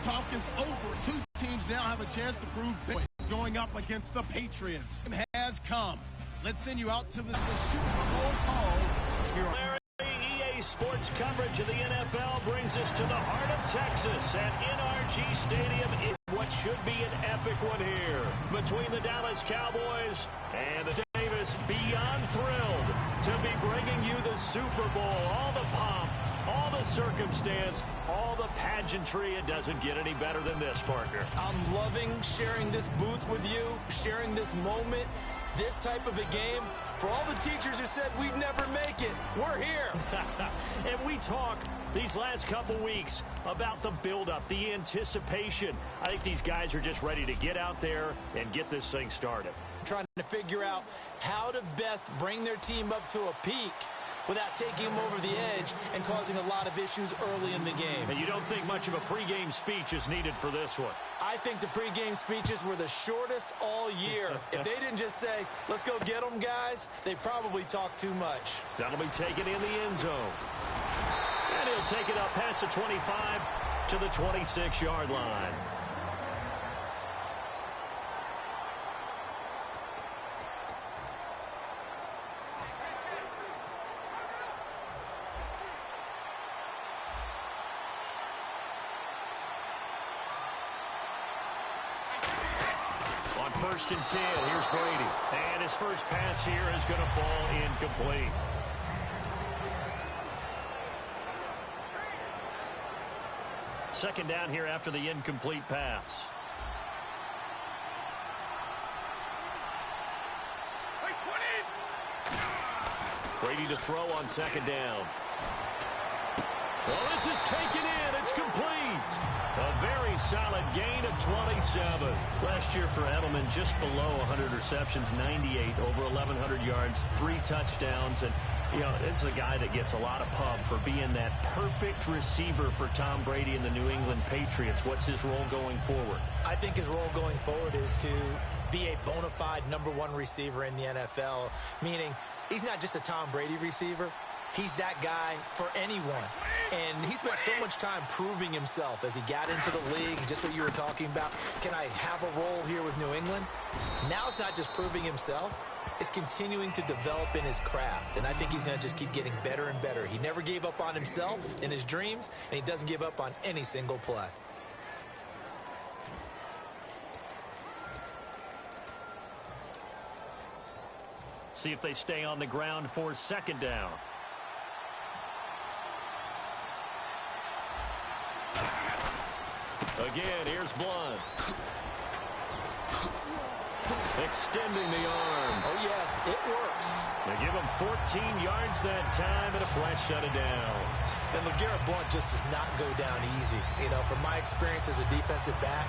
talk is over. Two teams now have a chance to prove things. Going up against the Patriots. Has come. Let's send you out to the Super Bowl call here. EA Sports coverage of the NFL brings us to the heart of Texas at NRG Stadium in what should be an epic one here between the Dallas Cowboys and the Davis. Beyond thrilled to be bringing you the Super Bowl. All the pomp, all the circumstance, all the pageantry. It doesn't get any better than this, partner. I'm loving sharing this booth with you, sharing this moment, this type of a game. For all the teachers who said we'd never make it, we're here. And we talk these last couple weeks about the buildup, the anticipation. I think these guys are just ready to get out there and get this thing started. Trying to figure out how to best bring their team up to a peak without taking them over the edge and causing a lot of issues early in the game. And you don't think much of a pregame speech is needed for this one? I think the pregame speeches were the shortest all year. If they didn't just say, let's go get them, guys, they probably talked too much. That'll be taken in the end zone. And he'll take it up past the 25 to the 26-yard line. First and 10, here's Brady. And his first pass here is going to fall incomplete. Second down here after the incomplete pass. Brady to throw on second down. Well, this is taken in. It's complete. A very solid gain of 27. Last year for Edelman, just below 100 receptions, 98, over 1,100 yards, 3 touchdowns. And, you know, this is a guy that gets a lot of pub for being that perfect receiver for Tom Brady and the New England Patriots. What's his role going forward? I think his role going forward is to be a bona fide #1 receiver in the NFL, meaning he's not just a Tom Brady receiver. He's that guy for anyone. And he spent so much time proving himself as he got into the league, just what you were talking about. Can I have a role here with New England? Now it's not just proving himself. It's continuing to develop in his craft. And I think he's going to just keep getting better and better. He never gave up on himself in his dreams, and he doesn't give up on any single play. See if they stay on the ground for second down. Again, here's Blunt. Extending the arm. Oh, yes, it works. They give him 14 yards that time and a flash shut it down. And LeGarrette Blunt just does not go down easy. You know, from my experience as a defensive back,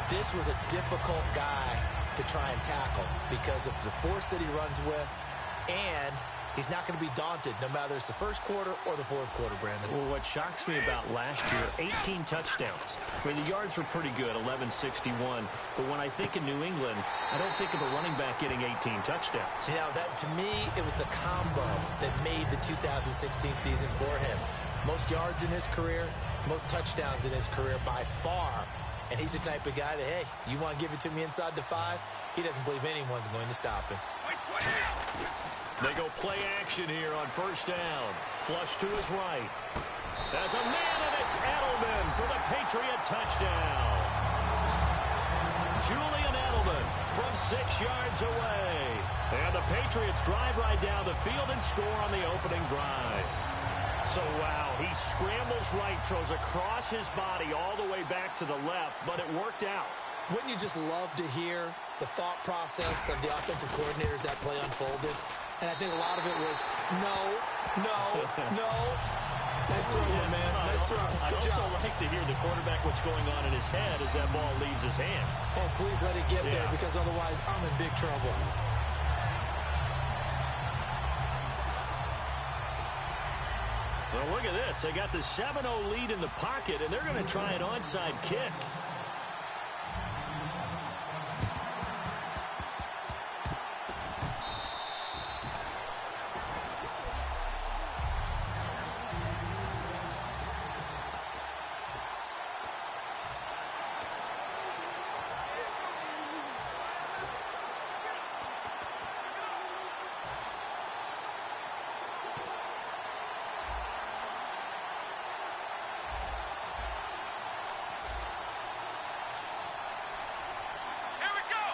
this was a difficult guy to try and tackle because of the force that he runs with, and he's not going to be daunted no matter it's the first quarter or the fourth quarter, Brandon. Well, what shocks me about last year, 18 touchdowns. I mean, the yards were pretty good, 1161. But when I think of New England, I don't think of a running back getting 18 touchdowns. You know, that, to me, it was the combo that made the 2016 season for him. Most yards in his career, most touchdowns in his career by far. And he's the type of guy that, hey, you want to give it to me inside the 5? He doesn't believe anyone's going to stop him. They go play action here on first down. Flush to his right. There's a man, and it's Edelman for the Patriot touchdown. Julian Edelman from 6 yards away. And the Patriots drive right down the field and score on the opening drive. So, wow, he scrambles right, throws across his body all the way back to the left, but it worked out. Wouldn't you just love to hear the thought process of the offensive coordinators that play unfolded? And I think a lot of it was, no. Nice throw, man. Nice throw. I'd also like to hear the quarterback what's going on in his head as that ball leaves his hand. Oh, please let it get there, because otherwise I'm in big trouble. Well, look at this. They got the 7-0 lead in the pocket, and they're going to try an onside kick.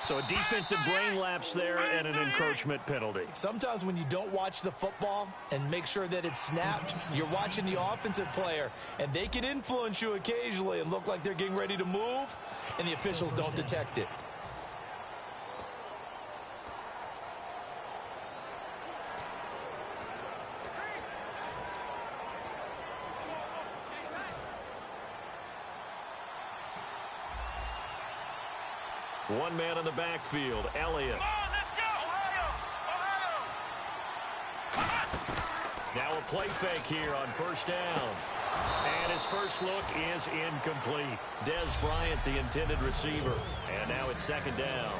So a defensive brain lapse there and an encroachment penalty. Sometimes when you don't watch the football and make sure that it's snapped, you're watching the offensive player, and they can influence you occasionally and look like they're getting ready to move, and the officials don't detect it. One man in the backfield, Elliott. Now a play fake here on first down. And his first look is incomplete. Dez Bryant, the intended receiver. And now it's second down.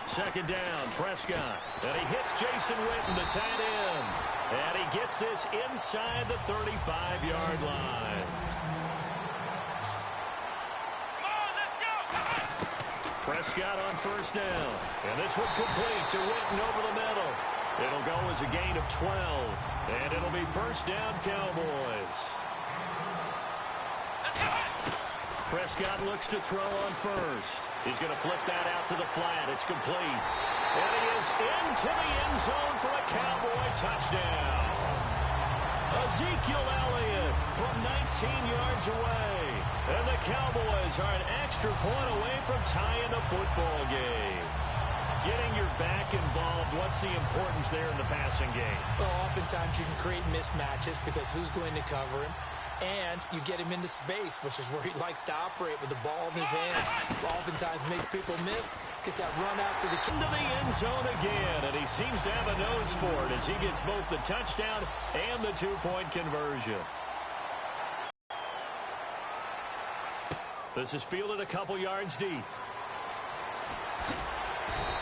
Second down, Prescott. And he hits Jason Witten, the tight end. And he gets this inside the 35-yard line. Prescott on first down. And this one complete to Witten over the middle. It'll go as a gain of 12. And it'll be first down, Cowboys. Prescott looks to throw on first. He's going to flip that out to the flat. It's complete. And he is into the end zone for a Cowboy touchdown. Ezekiel Elliott from 19 yards away. And the Cowboys are an extra point away from tying the football game. Getting your back involved, what's the importance there in the passing game? Well, oftentimes you can create mismatches because who's going to cover him? And you get him into space, which is where he likes to operate with the ball in his hands. Oftentimes makes people miss, gets that run out to the into the end zone again, and he seems to have a nose for it as he gets both the touchdown and the two-point conversion. This is fielded a couple yards deep.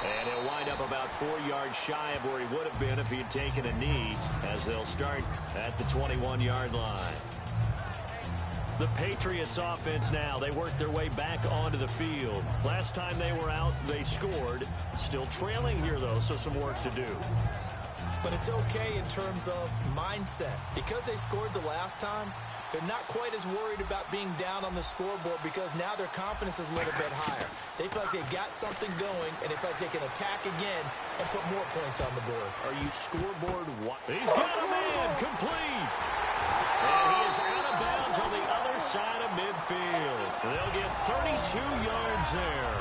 And he'll wind up about 4 yards shy of where he would have been if he had taken a knee, as they'll start at the 21-yard line. The Patriots offense now, they work their way back onto the field. Last time they were out, they scored. Still trailing here, though, so some work to do. But it's okay in terms of mindset. Because they scored the last time, they're not quite as worried about being down on the scoreboard because now their confidence is a little bit higher. They feel like they got something going, and they feel like they can attack again and put more points on the board. Are you scoreboard? He's got a man complete. And he is out of bounds on the other side of midfield. They'll get 32 yards there.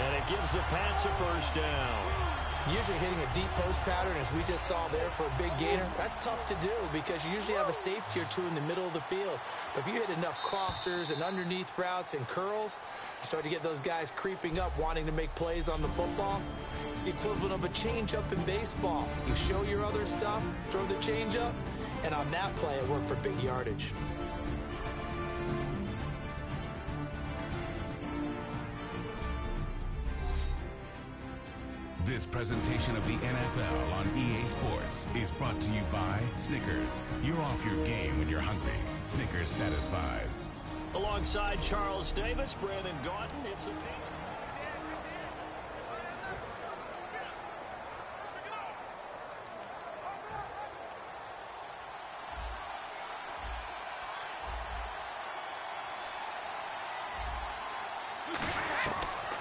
And it gives the Pats a first down. Usually hitting a deep post pattern, as we just saw there for a big gainer, that's tough to do because you usually have a safety or two in the middle of the field. But if you hit enough crossers and underneath routes and curls, you start to get those guys creeping up, wanting to make plays on the football. It's the equivalent of a changeup in baseball. You show your other stuff, throw the changeup, and on that play, it worked for big yardage. This presentation of the NFL on EA Sports is brought to you by Snickers. You're off your game when you're hungry. Snickers satisfies. Alongside Charles Davis, Brandon Gordon, it's a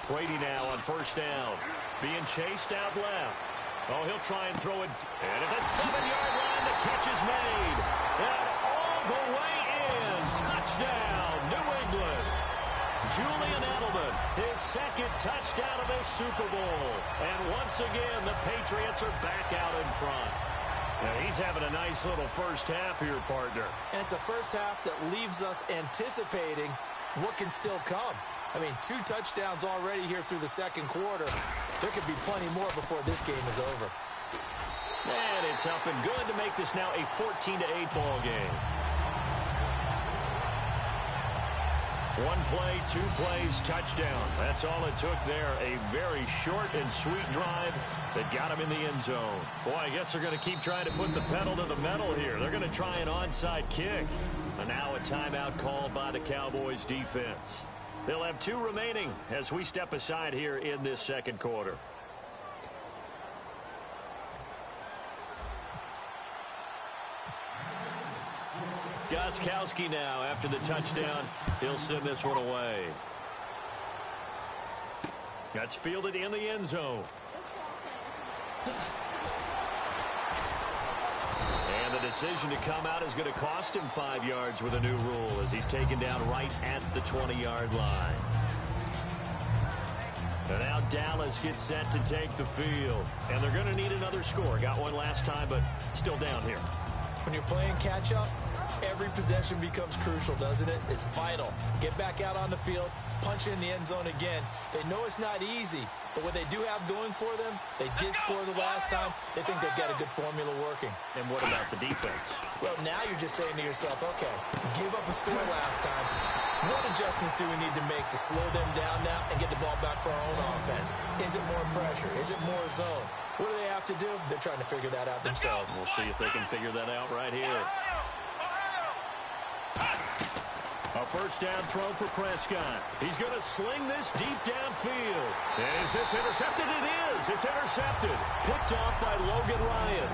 Brady now on first down. Being chased out left. Oh, he'll try and throw it. And at the 7-yard line, the catch is made. And all the way in. Touchdown, New England. Julian Edelman, his second touchdown of this Super Bowl. And once again, the Patriots are back out in front. Now, he's having a nice little first half here, partner. And it's a first half that leaves us anticipating what can still come. I mean, 2 touchdowns already here through the second quarter. There could be plenty more before this game is over. And it's up and good to make this now a 14-8 ball game. 1 play, 2 plays, touchdown. That's all it took there. A very short and sweet drive that got him in the end zone. Boy, I guess they're going to keep trying to put the pedal to the metal here. They're going to try an onside kick. And now a timeout called by the Cowboys defense. They'll have 2 remaining as we step aside here in this second quarter. Gostkowski now after the touchdown. He'll send this one away. That's fielded in the end zone. And the decision to come out is going to cost him 5 yards with a new rule as he's taken down right at the 20-yard line. And now Dallas gets set to take the field. And they're going to need another score. Got one last time, but still down here. When you're playing catch-up, every possession becomes crucial, doesn't it? It's vital. Get back out on the field, punch in the end zone again. They know it's not easy, but what they do have going for them, they did score the last time. They think they've got a good formula working. And what about the defense? Well, now you're just saying to yourself, okay, give up a score last time. What adjustments do we need to make to slow them down now and get the ball back for our own offense? Is it more pressure? Is it more zone? What do they have to do? They're trying to figure that out themselves. We'll see if they can figure that out right here. A first down throw for Prescott. He's going to sling this deep downfield. Is this intercepted? It is. It's intercepted. Picked off by Logan Ryan.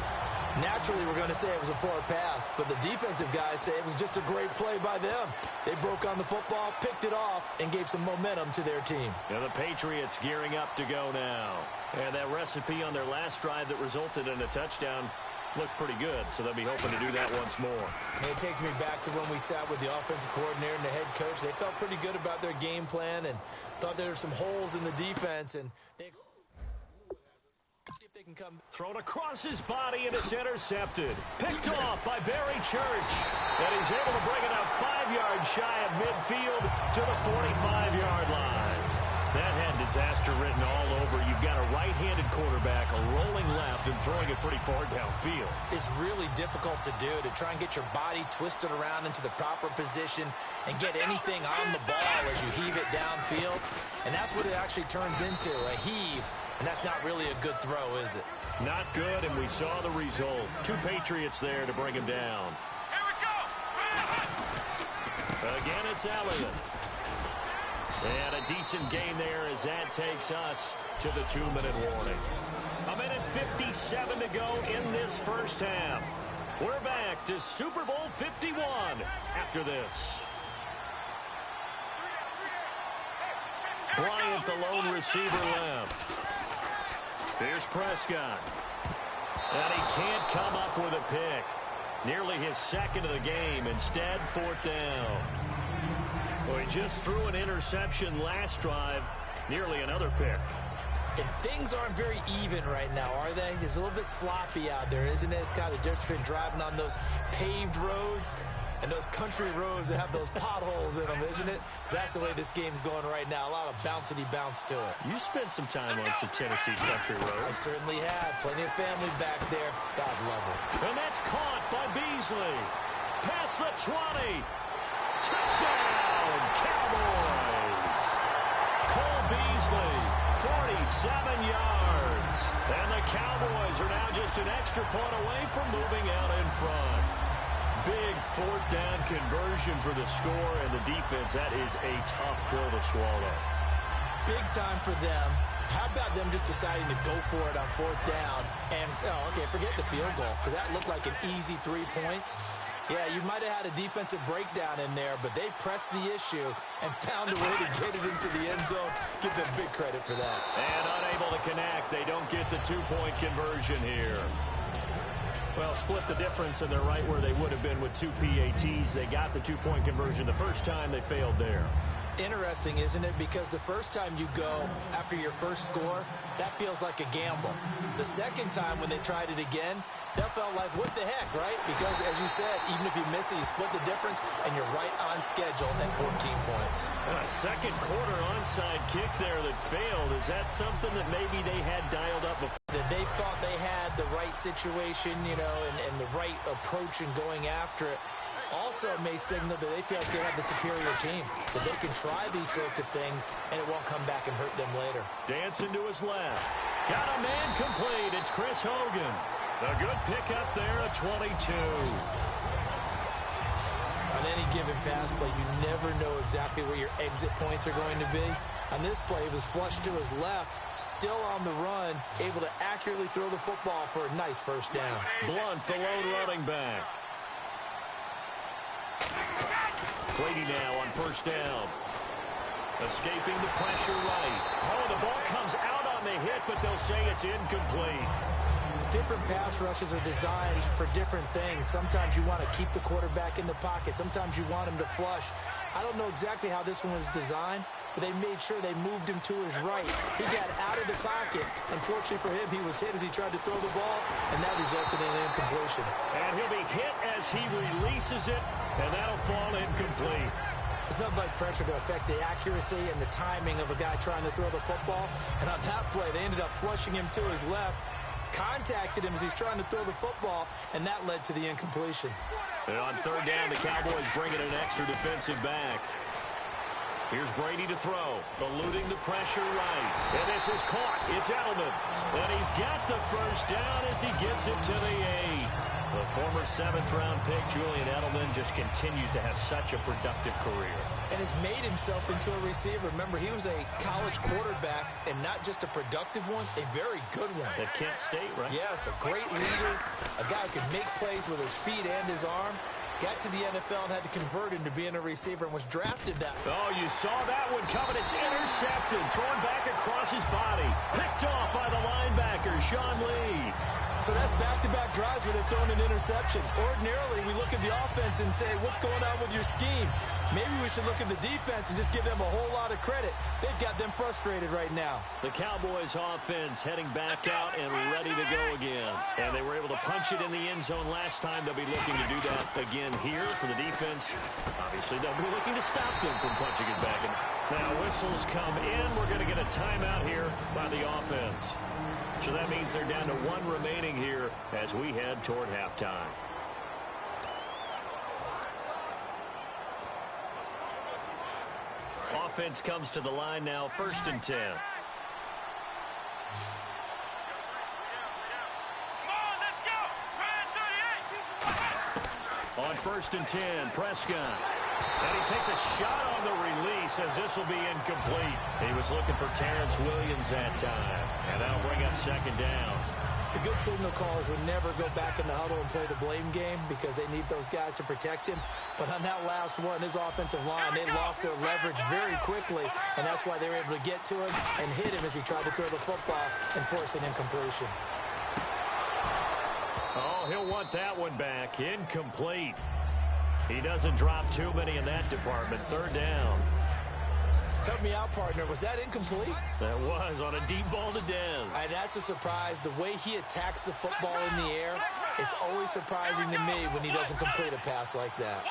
Naturally, we're going to say it was a poor pass, but the defensive guys say it was just a great play by them. They broke on the football, picked it off, and gave some momentum to their team. Yeah, the Patriots gearing up to go now. And that recipe on their last drive that resulted in a touchdown looked pretty good, so they'll be hoping to do that once more. And it takes me back to when we sat with the offensive coordinator and the head coach. They felt pretty good about their game plan and thought there were some holes in the defense, and they see if they can come. Thrown across his body, and it's intercepted. Picked off by Barry Church. And he's able to bring it out 5 yards shy of midfield to the 45-yard line. That had disaster written all over. You've got a right-handed quarterback, a rolling left, and throwing it pretty far downfield. It's really difficult to do, to try and get your body twisted around into the proper position and get anything on the ball as you heave it downfield. And that's what it actually turns into, a heave. And that's not really a good throw, is it? Not good, and we saw the result. 2 Patriots there to bring him down. Here we go! Again, it's Elliott. And a decent gain there as that takes us to the 2-minute warning. 1:57 to go in this first half. We're back to Super Bowl 51 after this. Bryant, the lone receiver, left. Here's Prescott. And he can't come up with a pick. Nearly his second of the game. Instead, 4th down. Well, he just threw an interception last drive. Nearly another pick. And things aren't very even right now, are they? It's a little bit sloppy out there, isn't it? It's kind of the difference between driving on those paved roads and those country roads that have those potholes in them, isn't it? Because that's the way this game's going right now. A lot of bouncy bounce to it. You spent some time on some Tennessee's country roads. I certainly have. Plenty of family back there. God love them. And that's caught by Beasley. Past the 20. Touchdown, Cowboys. Cole Beasley, 47 yards. And the Cowboys are now just an extra point away from moving out in front. Big 4th down conversion for the score, and the defense, that is a tough pill to swallow. Big time for them. How about them just deciding to go for it on 4th down? And, forget the field goal, because that looked like an easy 3 points. Yeah, you might have had a defensive breakdown in there, but they pressed the issue and found a way to get it into the end zone. Give them big credit for that. And unable to connect. They don't get the 2-point conversion here. Well, split the difference, and they're right where they would have been with 2 PATs. They got the 2-point conversion the first time. They failed there. Interesting, isn't it? Because the first time you go after your first score, that feels like a gamble. The second time when they tried it again, that felt like, what the heck, right? Because, as you said, even if you miss it, you split the difference, and you're right on schedule at 14 points. A second quarter onside kick there that failed. Is that something that maybe they had dialed up before? That they thought they had the right situation, and the right approach in going after it. Also may signal that they feel like they have the superior team, that they can try these sorts of things, and it won't come back and hurt them later. Dancing to his left. Got a man complete. It's Chris Hogan. A good pickup there at 22. On any given pass play, you never know exactly where your exit points are going to be. On this play, it was flushed to his left, still on the run, able to accurately throw the football for a nice first down. Blunt, the lone running back. Brady now on first down. Escaping the pressure right. Oh, the ball comes out on the hit, but they'll say it's incomplete. Different pass rushes are designed for different things. Sometimes you want to keep the quarterback in the pocket. Sometimes you want him to flush. I don't know exactly how this one was designed, but they made sure they moved him to his right. He got out of the pocket. Unfortunately for him, he was hit as he tried to throw the ball, and that resulted in an incompletion. And he'll be hit as he releases it, and that'll fall incomplete. It's nothing like pressure to affect the accuracy and the timing of a guy trying to throw the football. And on that play, they ended up flushing him to his left, contacted him as he's trying to throw the football, and that led to the incompletion. And on third down, the Cowboys bring in an extra defensive back. Here's Brady to throw, eluding the pressure right. And this is caught. It's Edelman. And he's got the first down as he gets it to the 8. The former 7th-round pick, Julian Edelman, just continues to have such a productive career. And has made himself into a receiver. Remember, he was a college quarterback, and not just a productive one, a very good one. At Kent State, right? Yes, a great leader, a guy who could make plays with his feet and his arm. Got to the NFL and had to convert into being a receiver and was drafted that way. Oh, you saw that one coming. It's intercepted, thrown back across his body. Picked off by the linebacker, Sean Lee. So that's back-to-back drives where they're throwing an interception. Ordinarily, we look at the offense and say, what's going on with your scheme? Maybe we should look at the defense and just give them a whole lot of credit. They've got them frustrated right now. The Cowboys offense heading back out and ready to go again. And they were able to punch it in the end zone last time. They'll be looking to do that again here for the defense. Obviously, they'll be looking to stop them from punching it back. And now whistles come in. We're going to get a timeout here by the offense. So that means they're down to 1 remaining here as we head toward halftime. Offense comes to the line now, 1st and 10. On 1st and 10, Prescott. And he takes a shot on the release as this will be incomplete. He was looking for Terrence Williams that time. And that'll bring up 2nd down. The good signal callers would never go back in the huddle and play the blame game because they need those guys to protect him. But on that last one, his offensive line, they lost their leverage very quickly, and that's why they were able to get to him and hit him as he tried to throw the football and force an incompletion. Oh, he'll want that one back. Incomplete. He doesn't drop too many in that department. 3rd down. Help me out, partner. Was that incomplete? That was on a deep ball to Dez. And that's a surprise. The way he attacks the football in the air, it's always surprising to me when he doesn't complete a pass like that.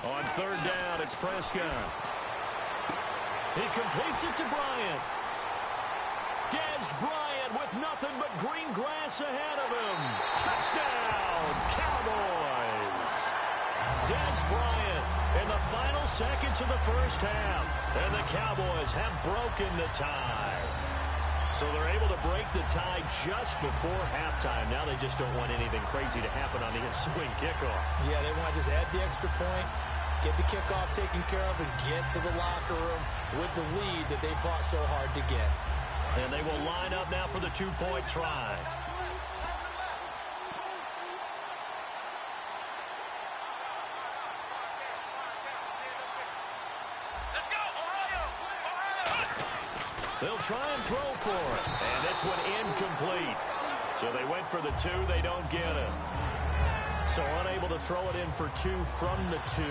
On 3rd down, it's Prescott. He completes it to Bryant. Dez Bryant with nothing but green grass ahead of him. Touchdown, Cowboys. Dez Bryant in the final seconds of the first half. And the Cowboys have broken the tie. So they're able to break the tie just before halftime. Now they just don't want anything crazy to happen on the ensuing kickoff. Yeah, they want to just add the extra point, get the kickoff taken care of, and get to the locker room with the lead that they fought so hard to get. And they will line up now for the 2-point try. They'll try and throw for it. And this one incomplete. So they went for the 2. They don't get it. So unable to throw it in for 2 from the 2.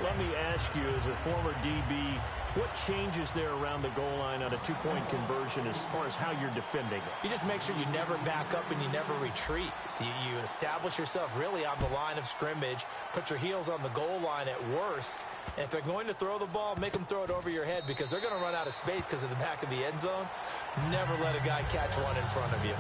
Let me ask you, as a former DB, what changes there around the goal line on a 2-point conversion as far as how you're defending it? You just make sure you never back up and you never retreat. You establish yourself really on the line of scrimmage, put your heels on the goal line at worst, and if they're going to throw the ball, make them throw it over your head because they're going to run out of space because of the back of the end zone. Never let a guy catch one in front of you.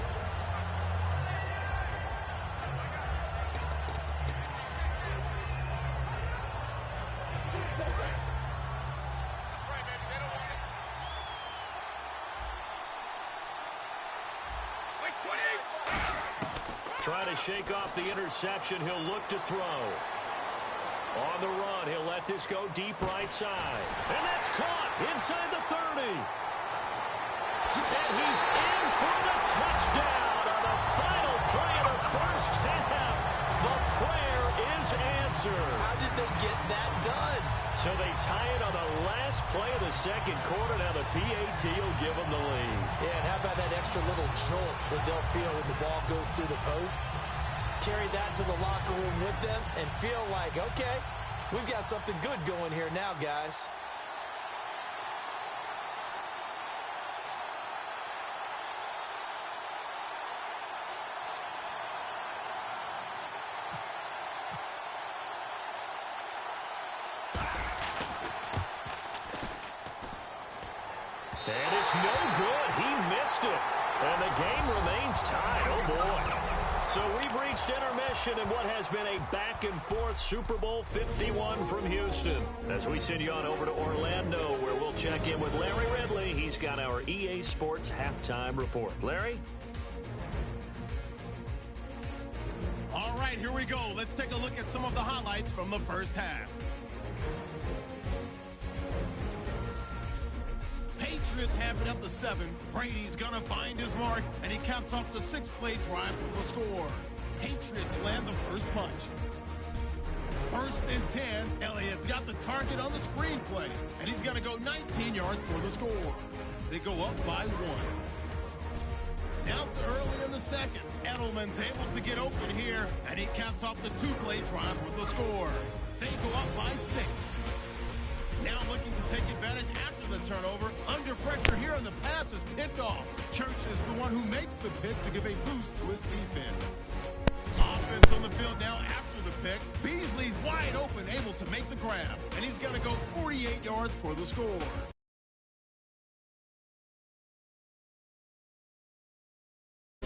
Trying to shake off the interception. He'll look to throw. On the run, he'll let this go deep right side. And that's caught inside the 30. And he's in for the touchdown on the final play of the first half. The prayer is answered. How did they get that done? So they tie it on the last play of the second quarter. Now the PAT will give them the lead. Yeah, and how about that extra little jolt that they'll feel when the ball goes through the post? Carry that to the locker room with them and feel like, okay, we've got something good going here now, guys. And it's no good. He missed it. And the game remains tied. Oh, boy. So we've reached intermission in what has been a back-and-forth Super Bowl 51 from Houston. As we send you on over to Orlando, where we'll check in with Larry Ridley. He's got our EA Sports halftime report. Larry? All right, here we go. Let's take a look at some of the highlights from the first half. Patriots have it at the 7. Brady's gonna find his mark, and he caps off the 6-play drive with a score. Patriots land the first punch. 1st and 10. Elliott's got the target on the screenplay, and he's gonna go 19 yards for the score. They go up by 1. Now it's early in the second. Edelman's able to get open here, and he caps off the 2-play drive with a score. They go up by 6. Now looking to take advantage after the turnover. Under pressure here, and the pass is picked off. Church is the one who makes the pick to give a boost to his defense. Offense on the field now after the pick. Beasley's wide open, able to make the grab. And he's going to go 48 yards for the score.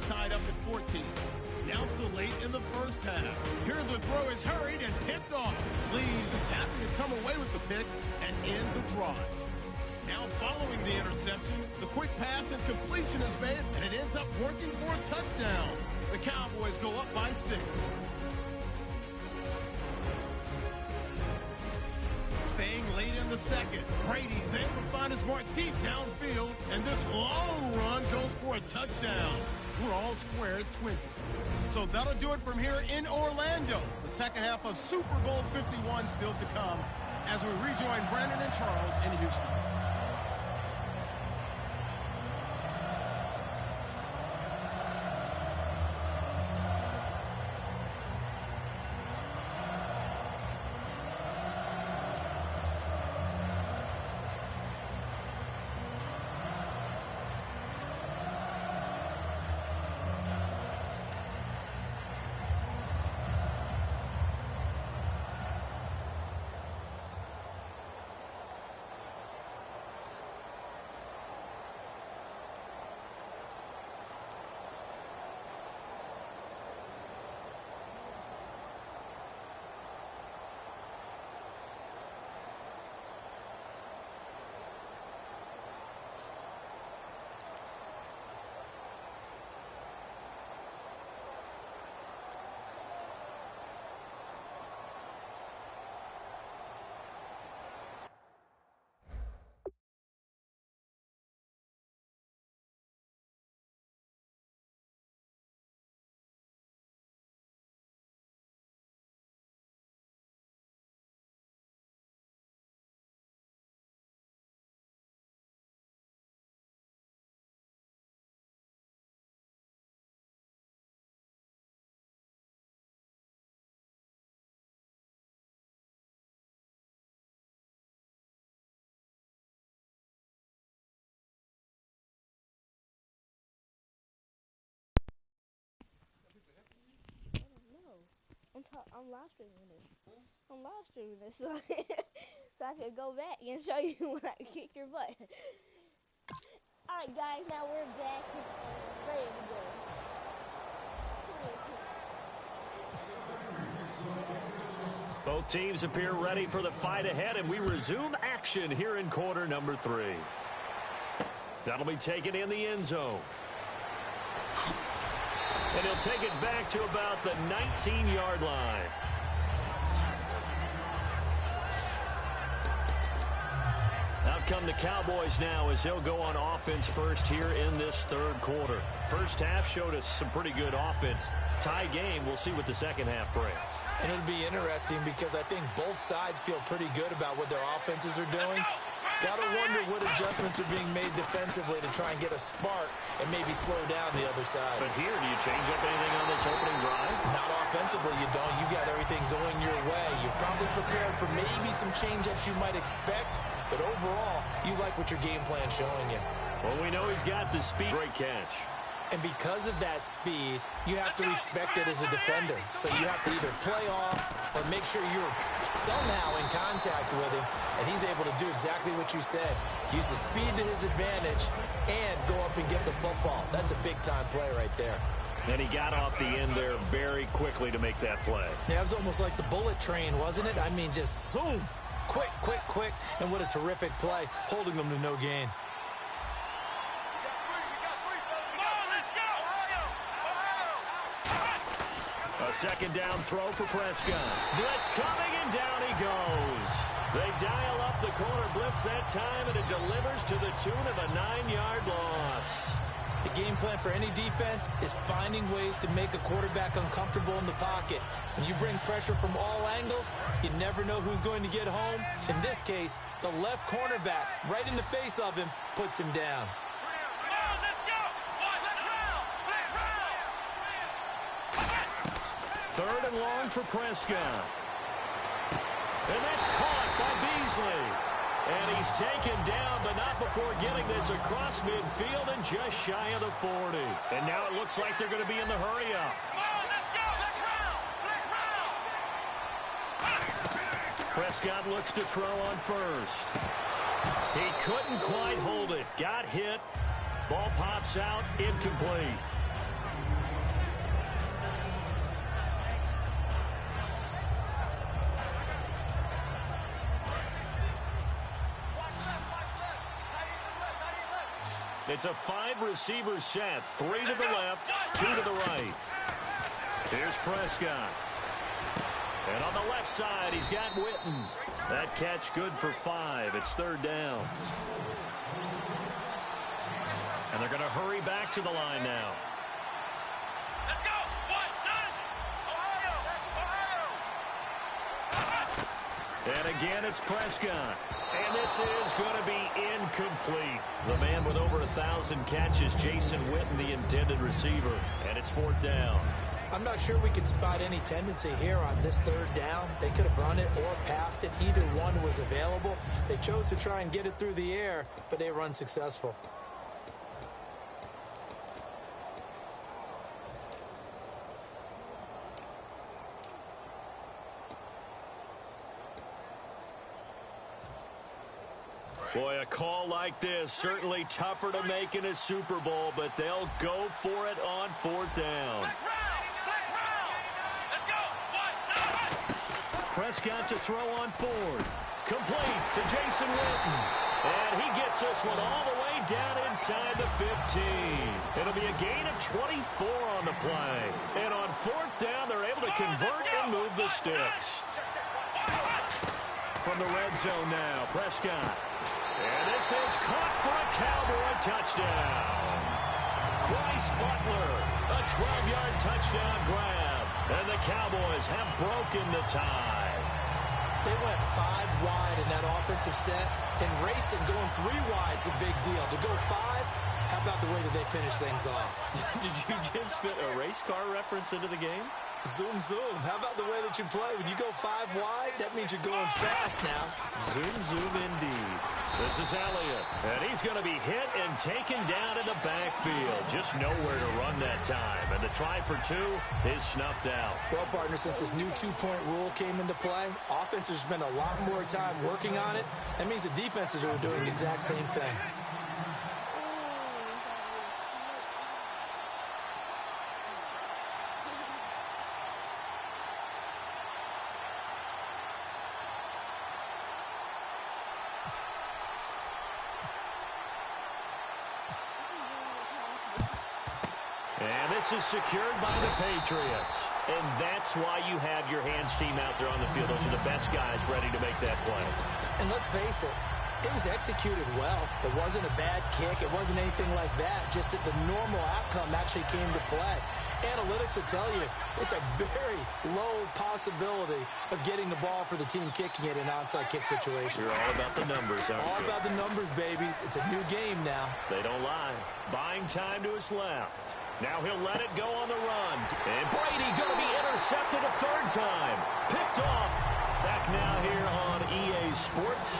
Tied up at 14. Now to late in the first half. Here the throw is hurried and picked off. Lees is happy to come away with the pick and end the drive. Now following the interception, the quick pass and completion is made, and it ends up working for a touchdown. The Cowboys go up by 6. Staying late in the second, Brady's able to find his mark deep downfield, and this long run goes for a touchdown. We're all square at 20. So that'll do it from here in Orlando. The second half of Super Bowl 51 still to come as we rejoin Brandon and Charles in Houston. I'm live streaming this. I'm live streaming this so, so I could go back and show you when I kicked your butt. Alright guys, now we're back and ready to go. Both teams appear ready for the fight ahead, and we resume action here in quarter number 3. That'll be taken in the end zone. And he'll take it back to about the 19-yard line. Out come the Cowboys now as they'll go on offense first here in this third quarter. First half showed us some pretty good offense. Tie game, we'll see what the second half brings. And it'll be interesting because I think both sides feel pretty good about what their offenses are doing. Gotta wonder what adjustments are being made defensively to try and get a spark and maybe slow down the other side. But here, do you change up anything on this opening drive? Not offensively, you don't. You got everything going your way. You've probably prepared for maybe some change-ups you might expect, but overall, you like what your game plan's showing you. Well, we know he's got the speed. Great catch. And because of that speed, you have to respect it as a defender. So you have to either play off or make sure you're somehow in contact with him, and he's able to do exactly what you said. Use the speed to his advantage and go up and get the football. That's a big-time play right there. And he got off the end there very quickly to make that play. Yeah, it was almost like the bullet train, wasn't it? I mean, just zoom. Quick, quick, quick. And what a terrific play, holding them to no gain. A second down throw for Prescott. Blitz coming, and down he goes. They dial up the corner blitz that time, and it delivers to the tune of a 9-yard loss. The game plan for any defense is finding ways to make a quarterback uncomfortable in the pocket. When you bring pressure from all angles, you never know who's going to get home. In this case, the left cornerback, right in the face of him, puts him down. Third and long for Prescott. And that's caught by Beasley. And he's taken down, but not before getting this across midfield and just shy of the 40. And now it looks like they're going to be in the hurry-up. Prescott looks to throw on first. He couldn't quite hold it. Got hit. Ball pops out, incomplete. It's a 5-receiver set. 3 to the left, 2 to the right. Here's Prescott. And on the left side, he's got Witten. That catch good for 5. It's third down. And they're going to hurry back to the line now. Let's go! 1, 9, Ohio! And again, it's Prescott. And this is going to be incomplete. The man with over 1,000 catches, Jason Witten, the intended receiver. And it's fourth down. I'm not sure we could spot any tendency here on this third down. They could have run it or passed it. Either one was available. They chose to try and get it through the air, but they were unsuccessful. Boy, a call like this, certainly tougher to make in a Super Bowl, but they'll go for it on fourth down. Prescott to throw on fourth. Complete to Jason Witten. And he gets this one all the way down inside the 15. It'll be a gain of 24 on the play. And on fourth down, they're able to convert and move the sticks. From the red zone now, Prescott. And this is caught for a Cowboy touchdown. Bryce Butler, a 12-yard touchdown grab. And the Cowboys have broken the tie. They went 5 wide in that offensive set, and racing going 3 wide's a big deal. To go 5, how about the way that they finish things off? Did you just fit a race car reference into the game? Zoom, zoom. How about the way that you play? When you go 5 wide, that means you're going fast now. Zoom, zoom indeed. This is Elliott, and he's going to be hit and taken down in the backfield. Just nowhere to run that time, and the try for 2 is snuffed out. Well, partner, since this new 2-point rule came into play, offenses spend a lot more time working on it. That means the defenses are doing the exact same thing. And this is secured by the Patriots. And that's why you have your hands team out there on the field. Those are the best guys ready to make that play. And let's face it, it was executed well. It wasn't a bad kick. It wasn't anything like that. Just that the normal outcome actually came to play. Analytics will tell you it's a very low possibility of getting the ball for the team kicking it in an onside kick situation. You're all about the numbers, aren't you? All about the numbers, baby. It's a new game now. They don't lie. Buying time to his left. Now he'll let it go on the run. And Brady going to be intercepted a third time. Picked off. Back now here on EA Sports.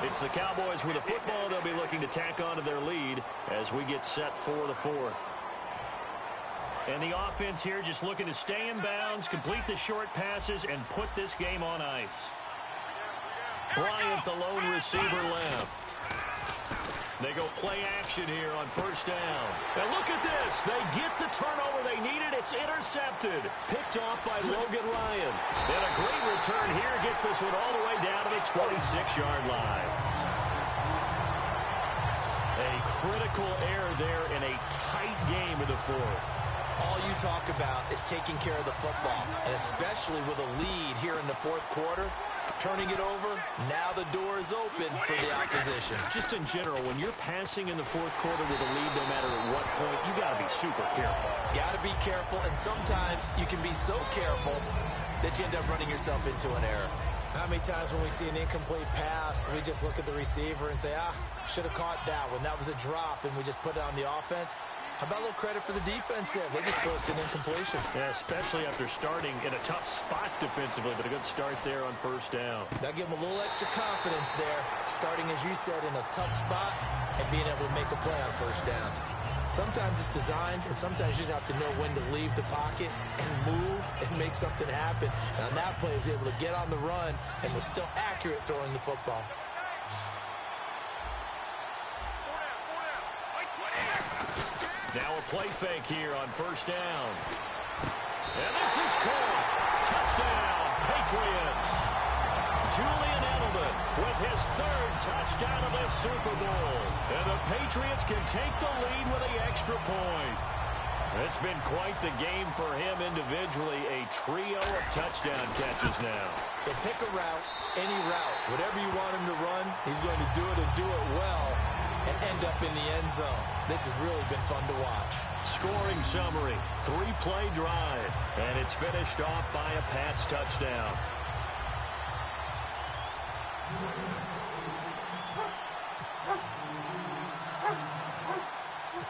It's the Cowboys with a football. They'll be looking to tack onto their lead as we get set for the fourth. And the offense here just looking to stay in bounds, complete the short passes, and put this game on ice. Bryant, the lone receiver, left. They go play action here on first down. And look at this. They get the turnover they needed. It's intercepted. Picked off by Logan Ryan. And a great return here gets this one all the way down to the 26-yard line. A critical error there in a tight game in the fourth. All you talk about is taking care of the football, and especially with a lead here in the fourth quarter, turning it over, now the door is open for the opposition. Just in general, when you're passing in the fourth quarter with a lead, no matter at what point, you got to be super careful. Got to be careful, and sometimes you can be so careful that you end up running yourself into an error. How many times when we see an incomplete pass, we just look at the receiver and say, should have caught that one. That was a drop, and we just put it on the offense. How about a little credit for the defense there? They just forced an incompletion. Yeah, especially after starting in a tough spot defensively, but a good start there on first down. That give them a little extra confidence there, starting, as you said, in a tough spot and being able to make a play on first down. Sometimes it's designed, and sometimes you just have to know when to leave the pocket and move and make something happen. And on that play, he was able to get on the run and was still accurate throwing the football. Now a play fake here on first down. And this is caught. Touchdown, Patriots. Julian Edelman with his third touchdown of this Super Bowl. And the Patriots can take the lead with the extra point. It's been quite the game for him individually. A trio of touchdown catches now. So pick a route, any route. Whatever you want him to run, he's going to do it and do it well and end up in the end zone. This has really been fun to watch. Scoring summary, 3-play drive, and it's finished off by a Pats touchdown.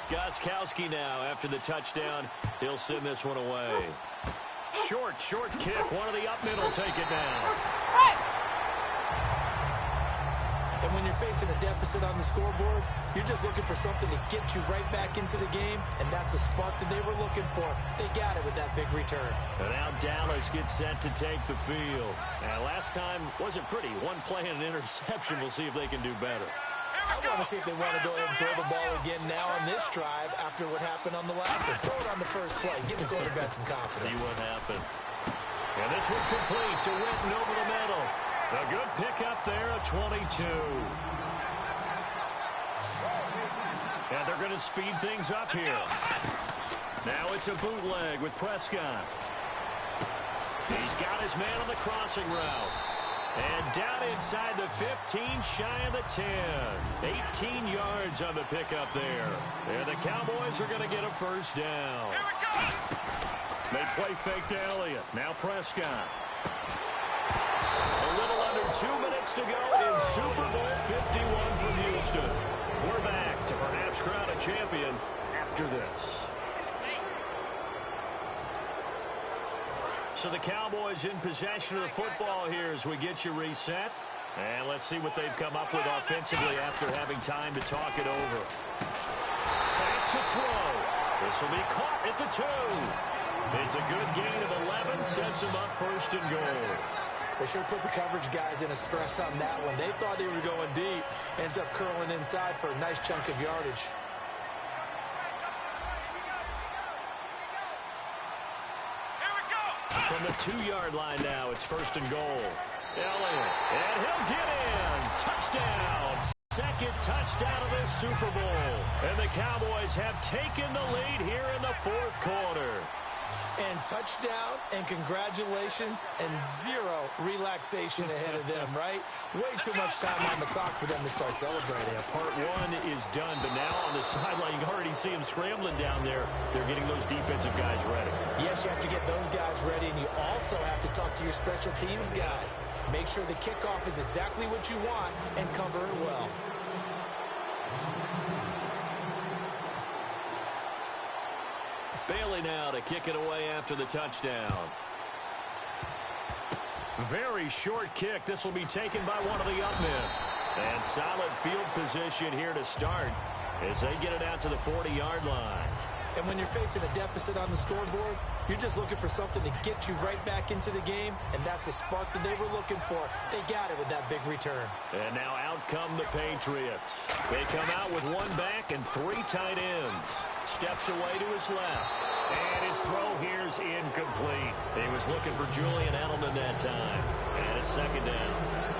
Gostkowski now after the touchdown. He'll send this one away. Short kick. One of the up middle take it down. And when you're facing a deficit on the scoreboard, you're just looking for something to get you right back into the game, and that's the spark that they were looking for. They got it with that big return. And now Dallas gets set to take the field. And last time wasn't pretty. One play and an interception. We'll see if they can do better. I want to see if they want to go ahead and throw the ball again now on this drive after what happened on the last one. Throw it on the first play. Give the quarterback some confidence. See what happens. And this one complete to Witten over the middle. A good pickup there at 22. And they're going to speed things up here. Now it's a bootleg with Prescott. He's got his man on the crossing route. And down inside the 15, shy of the 10. 18 yards on the pickup there. And the Cowboys are going to get a first down. They play fake to Elliott. Now Prescott. A little under 2 minutes to go in Super Bowl 51 from Houston. We're back to perhaps crown a champion after this. So the Cowboys in possession of the football here as we get you reset. And let's see what they've come up with offensively after having time to talk it over. Back to throw. This will be caught at the 2. It's a good gain of 11, sets him up first and goal. They sure put the coverage guys in a stress on that one. They thought they were going deep. Ends up curling inside for a nice chunk of yardage. From the 2-yard line now, it's first and goal. Elliott, and he'll get in. Touchdown, Second touchdown of this Super Bowl. And the Cowboys have taken the lead here in the fourth quarter. And touchdown, and congratulations, and zero relaxation ahead of them, right? Way too much time on the clock for them to start celebrating. Yeah, part one is done, but now on the sideline, you can already see them scrambling down there. They're getting those defensive guys ready. Yes, you have to get those guys ready, and you also have to talk to your special teams guys. Make sure the kickoff is exactly what you want and cover it well. Bailey now to kick it away after the touchdown. Very short kick. This will be taken by one of the up men. And solid field position here to start as they get it out to the 40-yard line. And when you're facing a deficit on the scoreboard, you're just looking for something to get you right back into the game, and that's the spark that they were looking for. They got it with that big return. And now out come the Patriots. They come out with one back and three tight ends. Steps away to his left. And his throw here's incomplete. He was looking for Julian Edelman that time. And it's second down.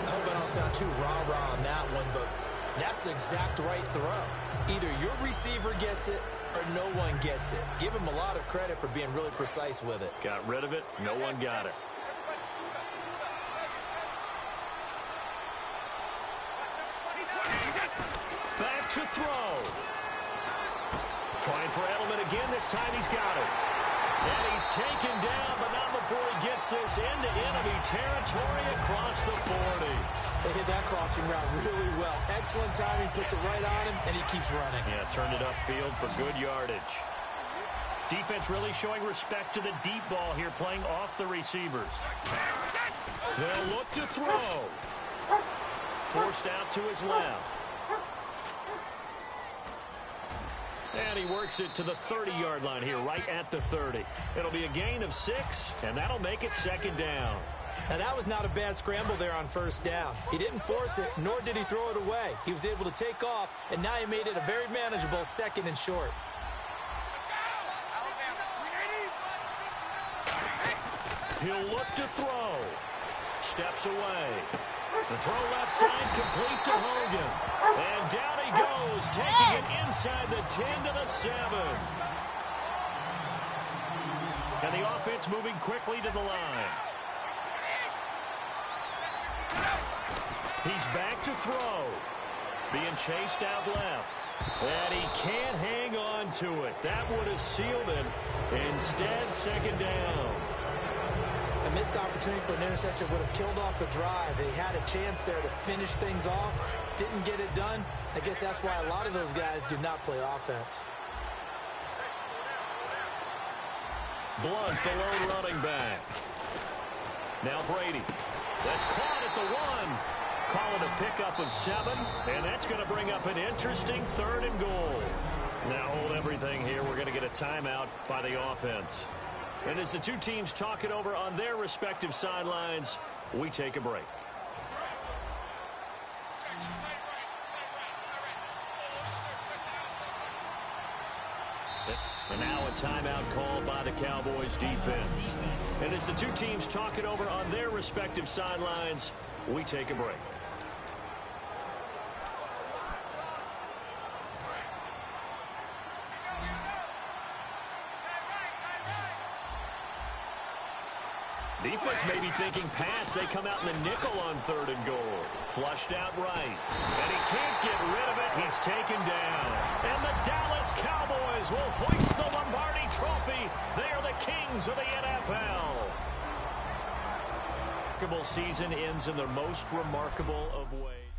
I hope I don't sound too rah-rah on that one, but that's the exact right throw. Either your receiver gets it or no one gets it. Give him a lot of credit for being really precise with it. Got rid of it. No one got it. Back to throw. Trying for Edelman again. This time he's got it. And he's taken down, but not before he gets this into enemy territory across the 40. They hit that crossing route really well. Excellent timing, puts it right on him, and he keeps running. Yeah, turned it upfield for good yardage. Defense really showing respect to the deep ball here, playing off the receivers. They'll look to throw. Forced out to his left. And he works it to the 30-yard line here, right at the 30. It'll be a gain of 6, and that'll make it second down. Now, that was not a bad scramble there on first down. He didn't force it, nor did he throw it away. He was able to take off, and now he made it a very manageable second and short. He'll look to throw. Steps away. The throw left side complete to Hogan. And down he goes, taking it inside the 10 to the 7. And the offense moving quickly to the line. He's back to throw. Being chased out left. And he can't hang on to it. That would have sealed it. Instead, second down. A missed opportunity for an interception would have killed off a drive. They had a chance there to finish things off. Didn't get it done. I guess that's why a lot of those guys do not play offense. Blunt, the lone running back. Now Brady. That's caught at the 1. Call it a pickup of 7. And that's going to bring up an interesting 3rd and goal. Now hold everything here. We're going to get a timeout by the offense. And as the two teams talk it over on their respective sidelines, we take a break. And now a timeout called by the Cowboys defense. And as the two teams talk it over on their respective sidelines, we take a break. Defense may be thinking pass. They come out in the nickel on 3rd and goal. Flushed out right. And he can't get rid of it. He's taken down. And the Dallas Cowboys will hoist the Lombardi Trophy. They are the kings of the NFL. Remarkable season ends in the most remarkable of ways.